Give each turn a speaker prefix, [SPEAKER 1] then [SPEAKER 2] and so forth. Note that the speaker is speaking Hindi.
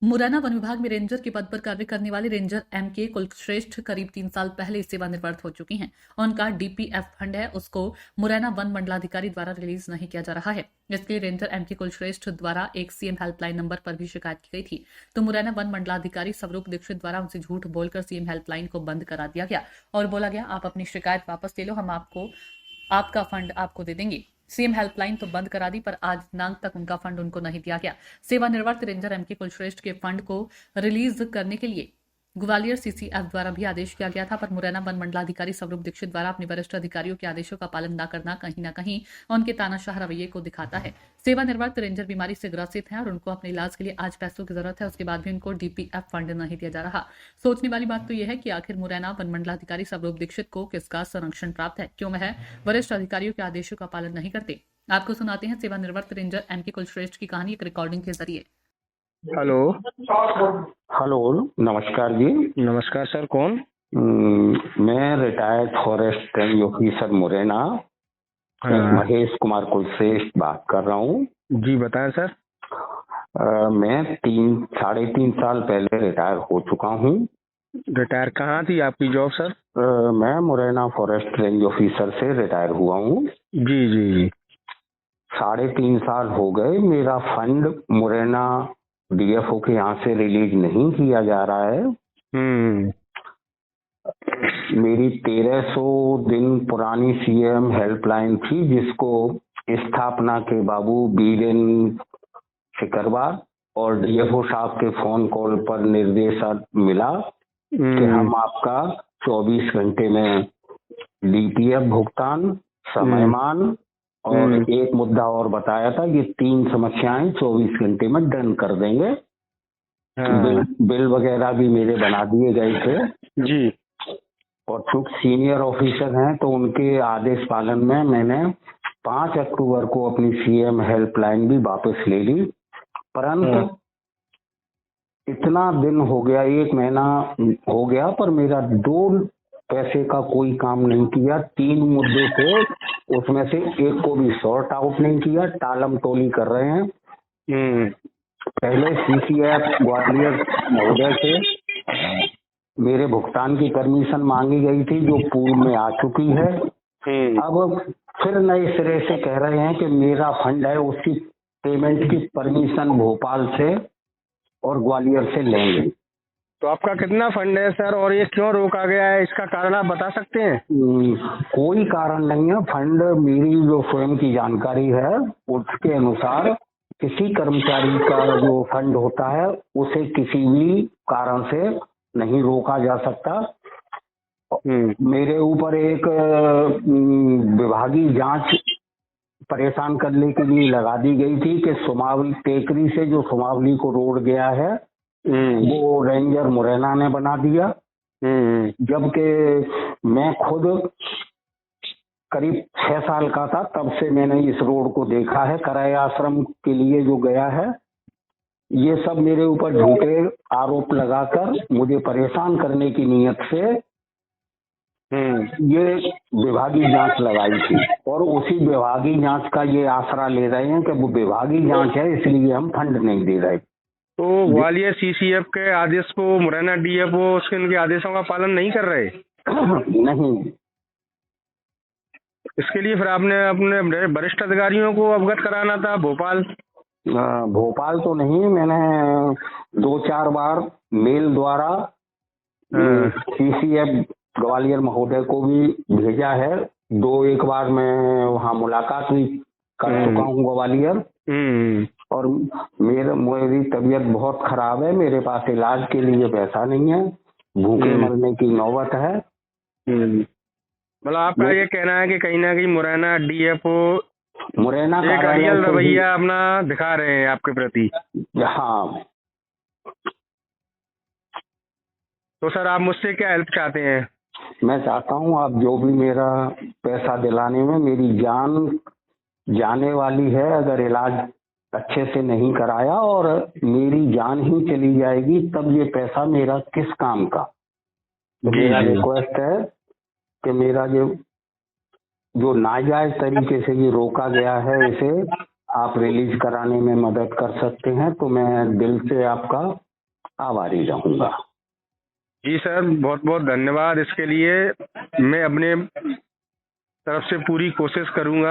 [SPEAKER 1] मुरैना वन विभाग में रेंजर के पद पर कार्य करने वाले रेंजर एम.के. कुलश्रेष्ठ करीब 3 साल पहले सेवानिवृत्त हो चुकी हैं। उनका डीपीएफ फंड है, उसको मुरैना वन मंडलाधिकारी द्वारा रिलीज नहीं किया जा रहा है। इसके लिए रेंजर एम.के. कुलश्रेष्ठ द्वारा एक सीएम हेल्पलाइन नंबर पर भी शिकायत की गई थी, तो मुरैना वन मंडलाधिकारी स्वरूप दीक्षित द्वारा उनसे झूठ बोलकर सीएम हेल्पलाइन को बंद करा दिया गया और बोला गया, आप अपनी शिकायत वापस ले लो, हम आपका फंड आपको दे देंगे। सीएम हेल्पलाइन तो बंद करा दी, पर आज दिनांक तक उनका फंड उनको नहीं दिया गया। सेवानिवृत्त रेंजर एम.के. कुलश्रेष्ठ के फंड को रिलीज करने के लिए ग्वालियर सीसीएफ द्वारा भी आदेश किया गया था, पर मुरैना वन मंडलाधिकारी स्वरूप दीक्षित द्वारा अपने वरिष्ठ अधिकारियों के आदेशों का पालन न करना कहीं न कहीं उनके तानाशाह रवैये को दिखाता है। सेवानिवृत्त रेंजर बीमारी से ग्रसित हैं और उनको अपने इलाज के लिए आज पैसों की जरूरत है, उसके बाद भी उनको डीपीएफ फंड नहीं दिया जा रहा। सोचने वाली बात तो यह है कि आखिर मुरैना वन मंडलाधिकारी स्वरूप दीक्षित को किसका संरक्षण प्राप्त है, क्यों वह वरिष्ठ अधिकारियों के आदेशों का पालन नहीं करते। आपको सुनाते हैं सेवानिवृत्त रेंजर एम.के. कुलश्रेष्ठ की कहानी एक रिकॉर्डिंग के जरिए।
[SPEAKER 2] हेलो।
[SPEAKER 3] हेलो, नमस्कार जी।
[SPEAKER 2] नमस्कार सर, कौन?
[SPEAKER 3] मैं retired forest range officer Morena Mahesh Kumar Kulshreshtha बात कर रहा हूँ।
[SPEAKER 2] जी बताएं सर।
[SPEAKER 3] मैं 3.5 साल पहले रिटायर हो चुका हूँ।
[SPEAKER 2] रिटायर कहाँ थी आपकी जॉब सर?
[SPEAKER 3] मैं मुरैना फॉरेस्ट रेंज ऑफिसर से रिटायर हुआ हूँ।
[SPEAKER 2] जी जी जी।
[SPEAKER 3] 3.5 साल हो गए, मेरा फंड मुरैना डीएफओ के यहाँ से रिलीज नहीं किया जा रहा है। मेरी 1300 दिन पुरानी सीएम हेल्पलाइन थी, जिसको स्थापना के बाबू बीरेन सिकरवार और डीएफओ साहब के फोन कॉल पर निर्देश मिला कि हम आपका 24 घंटे में डीपीएफ भुगतान, समयमान और एक मुद्दा और बताया था कि 3 समस्याएं 24 घंटे में डन कर देंगे। बिल वगैरह भी मेरे बना दिए गए थे
[SPEAKER 2] जी।
[SPEAKER 3] और चूंकि सीनियर ऑफिसर हैं तो उनके आदेश पालन में मैंने 5 अक्टूबर को अपनी सीएम हेल्पलाइन भी वापस ले ली। परंतु इतना दिन हो गया, 1 महीना हो गया, पर मेरा 2 पैसे का कोई काम नहीं किया। 3 मुद्दे थे, उसमें से एक को भी सॉर्ट आउट नहीं किया, टालम टोली कर रहे हैं। पहले सीसीएफ ग्वालियर महोदय से मेरे भुगतान की परमिशन मांगी गई थी, जो पूर्व में आ चुकी है। अब फिर नए सिरे से कह रहे हैं कि मेरा फंड है, उसकी पेमेंट की परमिशन भोपाल से और ग्वालियर से लेंगे।
[SPEAKER 2] तो आपका कितना फंड है सर, और ये क्यों रोका गया है, इसका कारण आप बता सकते हैं?
[SPEAKER 3] कोई कारण नहीं है। फंड मेरी जो स्वयं की जानकारी है उसके अनुसार किसी कर्मचारी का जो फंड होता है उसे किसी भी कारण से नहीं रोका जा सकता। मेरे ऊपर एक विभागीय जांच परेशान करने के लिए लगा दी गई थी कि सुमावली टेकरी से जो सुमावली को रोड गया है वो रेंजर मुरैना ने बना दिया, जबकि मैं खुद करीब 6 साल का था तब से मैंने इस रोड को देखा है। कराए आश्रम के लिए जो गया है, ये सब मेरे ऊपर झूठे आरोप लगाकर मुझे परेशान करने की नीयत से ये विभागीय जांच लगाई थी और उसी विभागीय जांच का ये आसरा ले रहे हैं कि वो विभागीय जांच है इसलिए हम फंड नहीं दे रहे।
[SPEAKER 2] तो ग्वालियर सीसीएफ के आदेश को मुरैना डीएफओ उसके उनके आदेशों का पालन नहीं कर रहे?
[SPEAKER 3] नहीं।
[SPEAKER 2] इसके लिए फिर आपने अपने वरिष्ठ अधिकारियों को अवगत कराना था।
[SPEAKER 3] भोपाल तो नहीं, मैंने 2-4 बार मेल द्वारा सीसीएफ ग्वालियर महोदय को भी भेजा है। 2-1 बार मैं वहाँ मुलाकात भी कर चुका हूँ ग्वालियर। और मेरी तबीयत बहुत खराब है, मेरे पास इलाज के लिए पैसा नहीं है, भूखे मरने की नौबत है।
[SPEAKER 2] मतलब आपका ये कहना है कि कहीं ना कहीं मुरैना डीएफओ
[SPEAKER 3] मुरैना
[SPEAKER 2] एक अड़ियल रवैया अपना दिखा रहे हैं आपके प्रति?
[SPEAKER 3] हाँ।
[SPEAKER 2] तो सर आप मुझसे क्या हेल्प चाहते हैं?
[SPEAKER 3] मैं चाहता हूँ आप जो भी मेरा पैसा दिलाने में, मेरी जान जाने वाली है अगर इलाज अच्छे से नहीं कराया और मेरी जान ही चली जाएगी तब ये पैसा मेरा किस काम का। तो मेरा रिक्वेस्ट है कि मेरा जो नाजायज तरीके से ये रोका गया है इसे आप रिलीज कराने में मदद कर सकते हैं तो मैं दिल से आपका आभारी रहूंगा।
[SPEAKER 2] जी सर, बहुत बहुत धन्यवाद इसके लिए। मैं अपने तरफ से पूरी कोशिश करूंगा